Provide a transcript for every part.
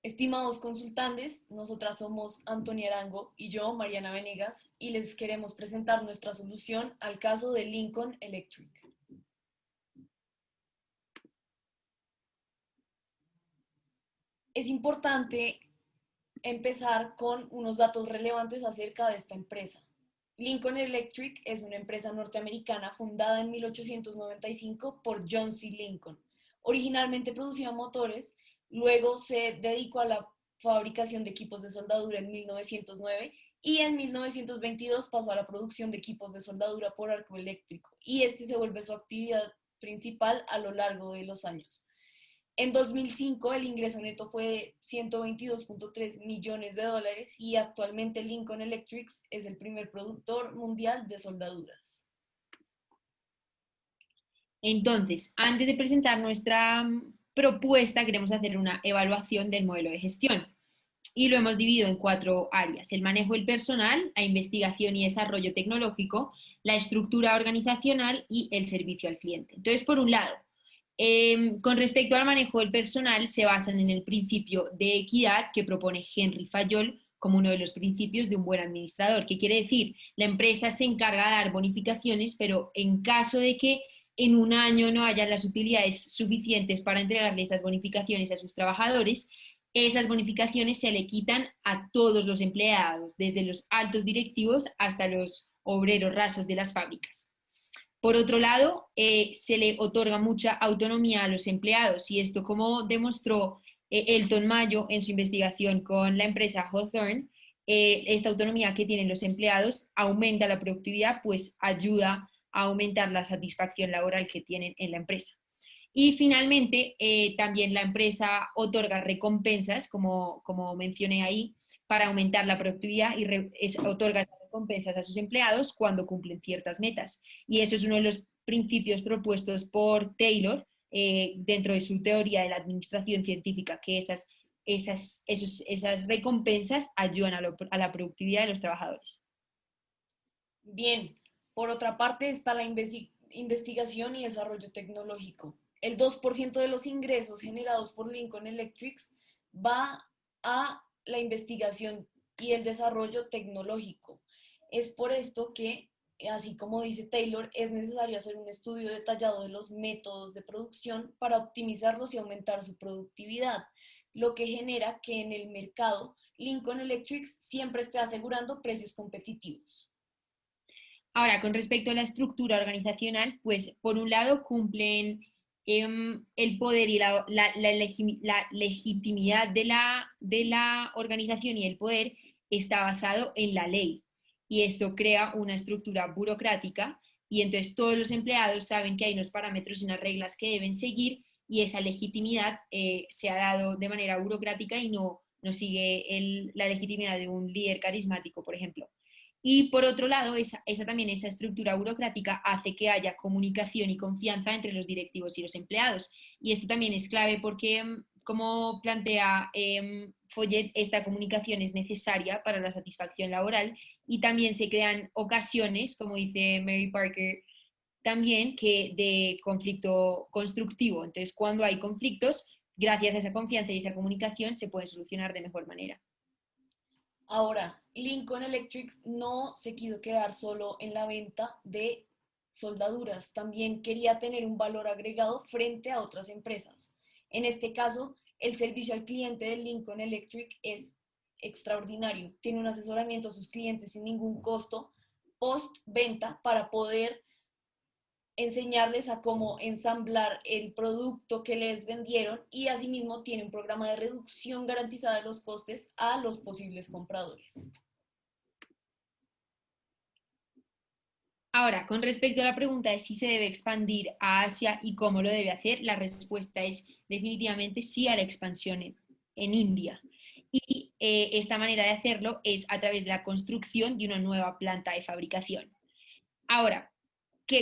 Estimados consultantes, nosotras somos Antonia Arango y yo, Mariana Venegas, y les queremos presentar nuestra solución al caso de Lincoln Electric. Es importante empezar con unos datos relevantes acerca de esta empresa. Lincoln Electric es una empresa norteamericana fundada en 1895 por John C. Lincoln. Originalmente producía motores, luego se dedicó a la fabricación de equipos de soldadura en 1909 y en 1922 pasó a la producción de equipos de soldadura por arco eléctrico y este se vuelve su actividad principal a lo largo de los años. En 2005 el ingreso neto fue de 122.3 millones de dólares y actualmente Lincoln Electric es el primer productor mundial de soldaduras. Entonces, antes de presentar nuestra propuesta, queremos hacer una evaluación del modelo de gestión y lo hemos dividido en 4 áreas: el manejo del personal, la investigación y desarrollo tecnológico, la estructura organizacional y el servicio al cliente. Entonces, por un lado, con respecto al manejo del personal, se basan en el principio de equidad que propone Henry Fayol como uno de los principios de un buen administrador. ¿Qué quiere decir? La empresa se encarga de dar bonificaciones, pero en caso de que en un año no hayan las utilidades suficientes para entregarle esas bonificaciones a sus trabajadores, esas bonificaciones se le quitan a todos los empleados, desde los altos directivos hasta los obreros rasos de las fábricas. Por otro lado, se le otorga mucha autonomía a los empleados y esto, como demostró Elton Mayo en su investigación con la empresa Hawthorne, esta autonomía que tienen los empleados aumenta la productividad, pues ayuda a aumentar la satisfacción laboral que tienen en la empresa. Y finalmente, también la empresa otorga recompensas, como mencioné ahí, para aumentar la productividad y otorga recompensas a sus empleados cuando cumplen ciertas metas. Y eso es uno de los principios propuestos por Taylor dentro de su teoría de la administración científica, que esas recompensas ayudan a la productividad de los trabajadores. Bien, por otra parte está la investigación y desarrollo tecnológico. El 2% de los ingresos generados por Lincoln Electric va a la investigación y el desarrollo tecnológico. Es por esto que, así como dice Taylor, es necesario hacer un estudio detallado de los métodos de producción para optimizarlos y aumentar su productividad, lo que genera que en el mercado Lincoln Electric siempre esté asegurando precios competitivos. Ahora, con respecto a la estructura organizacional, pues por un lado cumplen el poder y la legitimidad de la organización y el poder está basado en la ley. Y esto crea una estructura burocrática y entonces todos los empleados saben que hay unos parámetros y unas reglas que deben seguir y esa legitimidad se ha dado de manera burocrática y no sigue la legitimidad de un líder carismático, por ejemplo. Y por otro lado, también esa estructura burocrática hace que haya comunicación y confianza entre los directivos y los empleados. Y esto también es clave porque, como plantea Follet, esta comunicación es necesaria para la satisfacción laboral y también se crean ocasiones, como dice Mary Parker, también que de conflicto constructivo. Entonces, cuando hay conflictos, gracias a esa confianza y esa comunicación, se pueden solucionar de mejor manera. Ahora, Lincoln Electric no se quiso quedar solo en la venta de soldaduras, también quería tener un valor agregado frente a otras empresas. En este caso, el servicio al cliente de Lincoln Electric es extraordinario. Tiene un asesoramiento a sus clientes sin ningún costo post-venta para poder enseñarles a cómo ensamblar el producto que les vendieron y asimismo tiene un programa de reducción garantizada de los costes a los posibles compradores. Ahora, con respecto a la pregunta de si se debe expandir a Asia y cómo lo debe hacer, la respuesta es definitivamente sí a la expansión en India. Y esta manera de hacerlo es a través de la construcción de una nueva planta de fabricación. Ahora,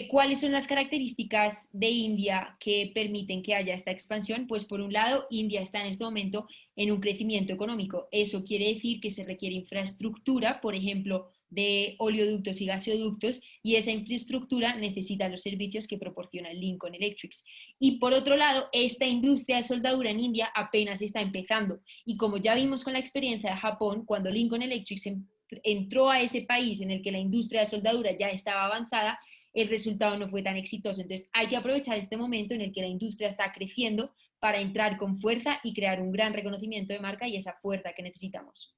¿cuáles son las características de India que permiten que haya esta expansión? Pues por un lado, India está en este momento en un crecimiento económico. Eso quiere decir que se requiere infraestructura, por ejemplo, de oleoductos y gasoductos, y esa infraestructura necesita los servicios que proporciona Lincoln Electric. Y por otro lado, esta industria de soldadura en India apenas está empezando, y como ya vimos con la experiencia de Japón, cuando Lincoln Electric entró a ese país en el que la industria de soldadura ya estaba avanzada, el resultado no fue tan exitoso. Entonces hay que aprovechar este momento en el que la industria está creciendo para entrar con fuerza y crear un gran reconocimiento de marca y esa fuerza que necesitamos.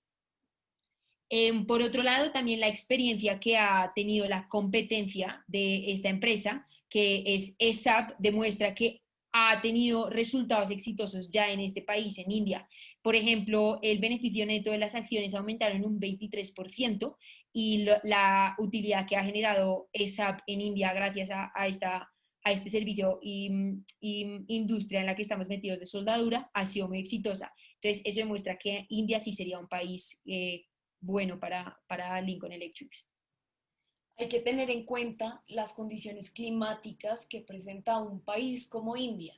Por otro lado, también la experiencia que ha tenido la competencia de esta empresa, que es ESAP, demuestra que ha tenido resultados exitosos ya en este país, en India. Por ejemplo, el beneficio neto de las acciones aumentaron un 23% y la utilidad que ha generado ESAP en India gracias a este servicio y industria en la que estamos metidos de soldadura ha sido muy exitosa. Entonces, eso demuestra que India sí sería un país bueno para Lincoln Electric. Hay que tener en cuenta las condiciones climáticas que presenta un país como India.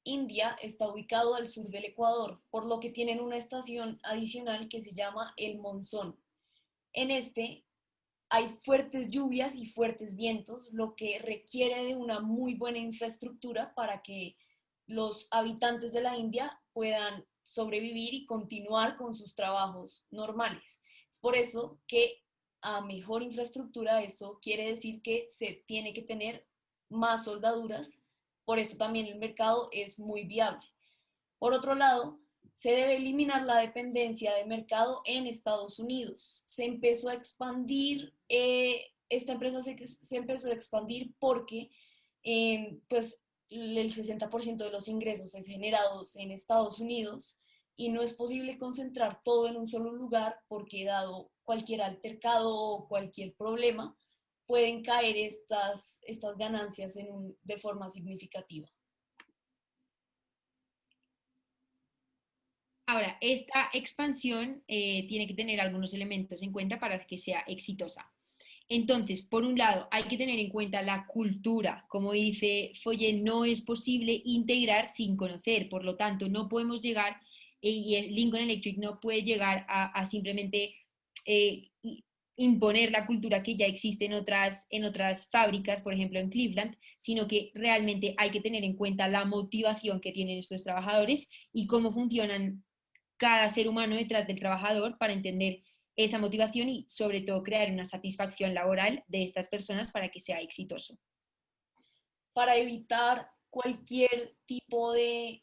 India está ubicado al sur del Ecuador, por lo que tienen una estación adicional que se llama el monzón. En este hay fuertes lluvias y fuertes vientos, lo que requiere de una muy buena infraestructura para que los habitantes de la India puedan sobrevivir y continuar con sus trabajos normales. Es por eso que a mejor infraestructura, esto quiere decir que se tiene que tener más soldaduras, por esto también el mercado es muy viable. Por otro lado, se debe eliminar la dependencia de mercado en Estados Unidos. Se empezó a expandir, esta empresa se empezó a expandir porque pues el 60% de los ingresos es generados en Estados Unidos y no es posible concentrar todo en un solo lugar porque dado cualquier altercado o cualquier problema, pueden caer estas ganancias de forma significativa. Ahora, esta expansión tiene que tener algunos elementos en cuenta para que sea exitosa. Entonces, por un lado, hay que tener en cuenta la cultura. Como dice Foye, no es posible integrar sin conocer, por lo tanto, no podemos llegar, y el Lincoln Electric no puede llegar a simplemente eh, imponer la cultura que ya existe en otras fábricas, por ejemplo en Cleveland, sino que realmente hay que tener en cuenta la motivación que tienen estos trabajadores y cómo funcionan cada ser humano detrás del trabajador para entender esa motivación y sobre todo crear una satisfacción laboral de estas personas para que sea exitoso. Para evitar cualquier tipo de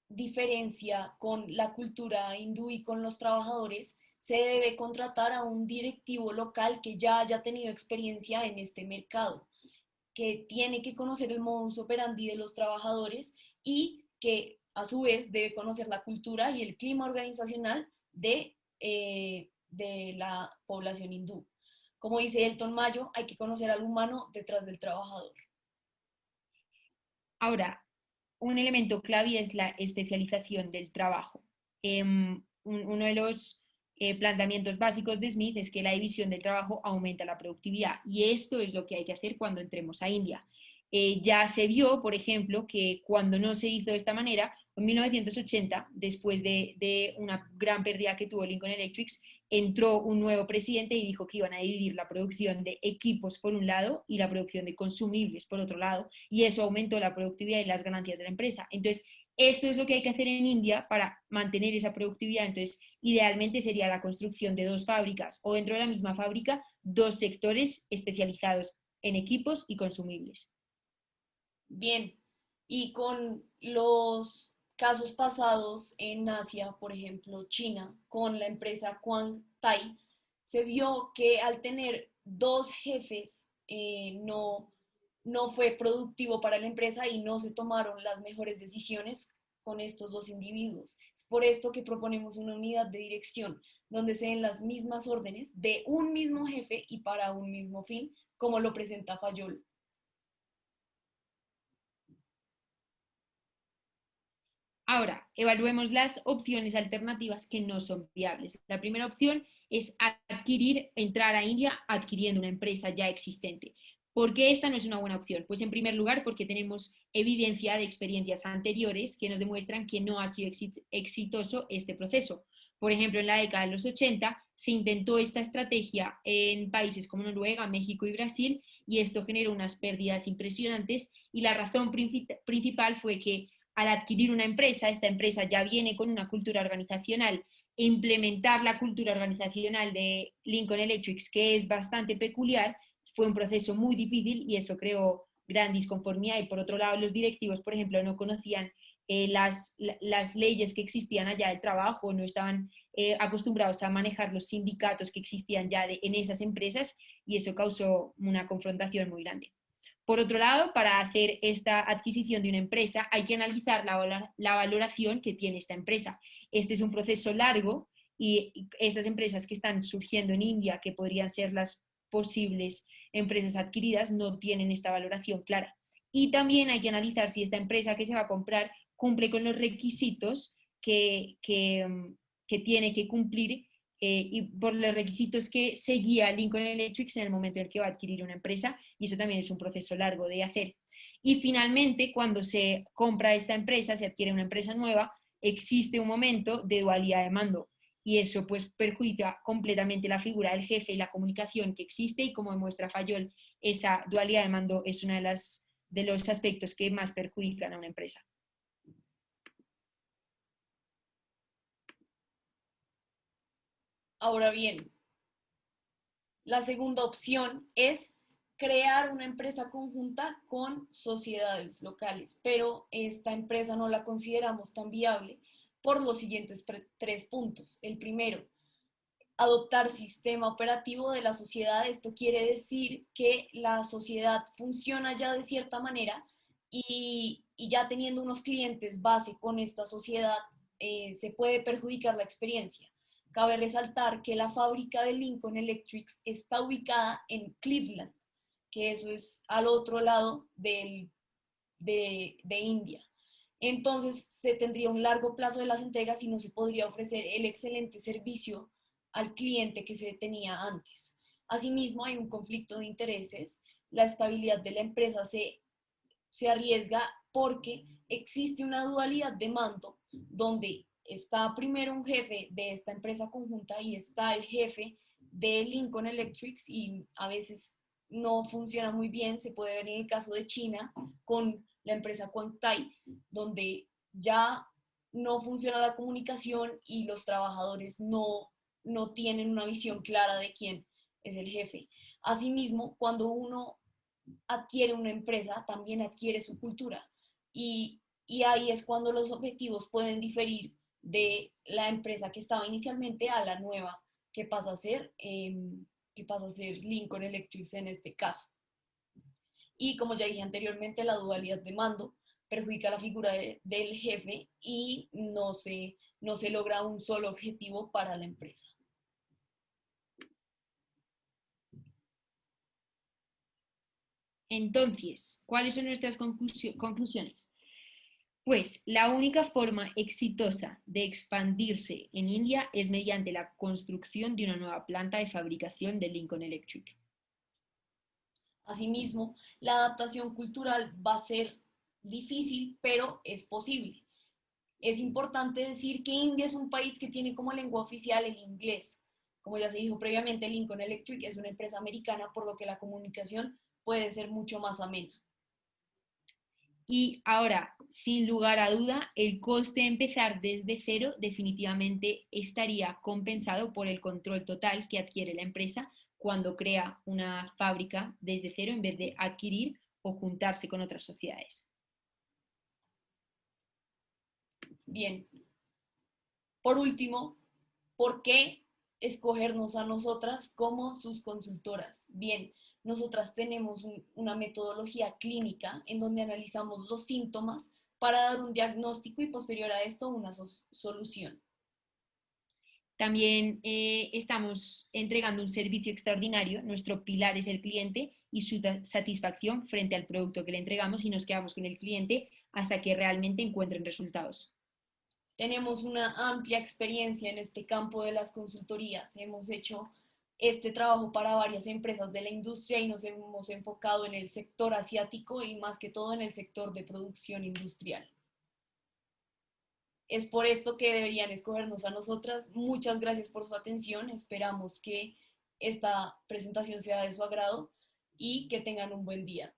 diferencia con la cultura hindú y con los trabajadores, se debe contratar a un directivo local que ya haya tenido experiencia en este mercado, que tiene que conocer el modus operandi de los trabajadores y que a su vez debe conocer la cultura y el clima organizacional de la población hindú. Como dice Elton Mayo, hay que conocer al humano detrás del trabajador. Ahora, un elemento clave es la especialización del trabajo. Uno de los planteamientos básicos de Smith es que la división del trabajo aumenta la productividad y esto es lo que hay que hacer cuando entremos a India. Ya se vio, por ejemplo, que cuando no se hizo de esta manera, en 1980, después de una gran pérdida que tuvo Lincoln Electric, entró un nuevo presidente y dijo que iban a dividir la producción de equipos por un lado y la producción de consumibles por otro lado, y eso aumentó la productividad y las ganancias de la empresa. Entonces, esto es lo que hay que hacer en India para mantener esa productividad. Entonces, idealmente sería la construcción de dos fábricas o dentro de la misma fábrica, dos sectores especializados en equipos y consumibles. Bien, y con los casos pasados en Asia, por ejemplo, China, con la empresa Quang Tai, se vio que al tener dos jefes no fue productivo para la empresa y no se tomaron las mejores decisiones con estos dos individuos. Es por esto que proponemos una unidad de dirección donde se den las mismas órdenes de un mismo jefe y para un mismo fin, como lo presenta Fayol. Ahora, evaluemos las opciones alternativas que no son viables. La primera opción es entrar a India adquiriendo una empresa ya existente. ¿Por qué esta no es una buena opción? Pues en primer lugar porque tenemos evidencia de experiencias anteriores que nos demuestran que no ha sido exitoso este proceso. Por ejemplo, en la década de los 80 se intentó esta estrategia en países como Noruega, México y Brasil y esto generó unas pérdidas impresionantes y la razón principal fue que al adquirir una empresa, esta empresa ya viene con una cultura organizacional e implementar la cultura organizacional de Lincoln Electric, que es bastante peculiar, fue un proceso muy difícil y eso creó gran disconformidad. Y por otro lado, los directivos, por ejemplo, no conocían las leyes que existían allá del trabajo, no estaban acostumbrados a manejar los sindicatos que existían ya en esas empresas y eso causó una confrontación muy grande. Por otro lado, para hacer esta adquisición de una empresa hay que analizar la valoración que tiene esta empresa. Este es un proceso largo y estas empresas que están surgiendo en India, que podrían ser las posibles empresas adquiridas, no tienen esta valoración clara. Y también hay que analizar si esta empresa que se va a comprar cumple con los requisitos que tiene que cumplir y por los requisitos que seguía Lincoln Electric en el momento en el que va a adquirir una empresa, y eso también es un proceso largo de hacer. Y finalmente, cuando se compra esta empresa, se adquiere una empresa nueva, existe un momento de dualidad de mando y eso pues perjudica completamente la figura del jefe y la comunicación que existe y como demuestra Fayol, esa dualidad de mando es uno de los aspectos que más perjudican a una empresa. Ahora bien, la segunda opción es crear una empresa conjunta con sociedades locales, pero esta empresa no la consideramos tan viable por los siguientes tres puntos. El primero, adoptar sistema operativo de la sociedad. Esto quiere decir que la sociedad funciona ya de cierta manera y ya teniendo unos clientes base con esta sociedad, se puede perjudicar la experiencia. Cabe resaltar que la fábrica de Lincoln Electric está ubicada en Cleveland, que eso es al otro lado de India. Entonces se tendría un largo plazo de las entregas y no se podría ofrecer el excelente servicio al cliente que se tenía antes. Asimismo, hay un conflicto de intereses, la estabilidad de la empresa se arriesga porque existe una dualidad de mando donde está primero un jefe de esta empresa conjunta y está el jefe de Lincoln Electric y a veces no funciona muy bien. Se puede ver en el caso de China con la empresa Quantai, donde ya no funciona la comunicación y los trabajadores no tienen una visión clara de quién es el jefe. Asimismo, cuando uno adquiere una empresa, también adquiere su cultura. Y ahí es cuando los objetivos pueden diferir de la empresa que estaba inicialmente a la nueva que pasa a ser Lincoln Electric en este caso. Y como ya dije anteriormente, la dualidad de mando perjudica la figura del jefe y no se logra un solo objetivo para la empresa. Entonces, ¿cuáles son nuestras conclusiones? Pues la única forma exitosa de expandirse en India es mediante la construcción de una nueva planta de fabricación de Lincoln Electric. Asimismo, la adaptación cultural va a ser difícil, pero es posible. Es importante decir que India es un país que tiene como lengua oficial el inglés. Como ya se dijo previamente, Lincoln Electric es una empresa americana, por lo que la comunicación puede ser mucho más amena. Y ahora, sin lugar a duda, el coste de empezar desde cero definitivamente estaría compensado por el control total que adquiere la empresa cuando crea una fábrica desde cero en vez de adquirir o juntarse con otras sociedades. Bien, por último, ¿por qué escogernos a nosotras como sus consultoras? Bien, nosotras tenemos una metodología clínica en donde analizamos los síntomas para dar un diagnóstico y posterior a esto una solución. También estamos entregando un servicio extraordinario. Nuestro pilar es el cliente y su satisfacción frente al producto que le entregamos y nos quedamos con el cliente hasta que realmente encuentren resultados. Tenemos una amplia experiencia en este campo de las consultorías. Hemos hecho este trabajo para varias empresas de la industria y nos hemos enfocado en el sector asiático y más que todo en el sector de producción industrial. Es por esto que deberían escogernos a nosotras. Muchas gracias por su atención. Esperamos que esta presentación sea de su agrado y que tengan un buen día.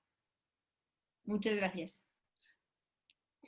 Muchas gracias.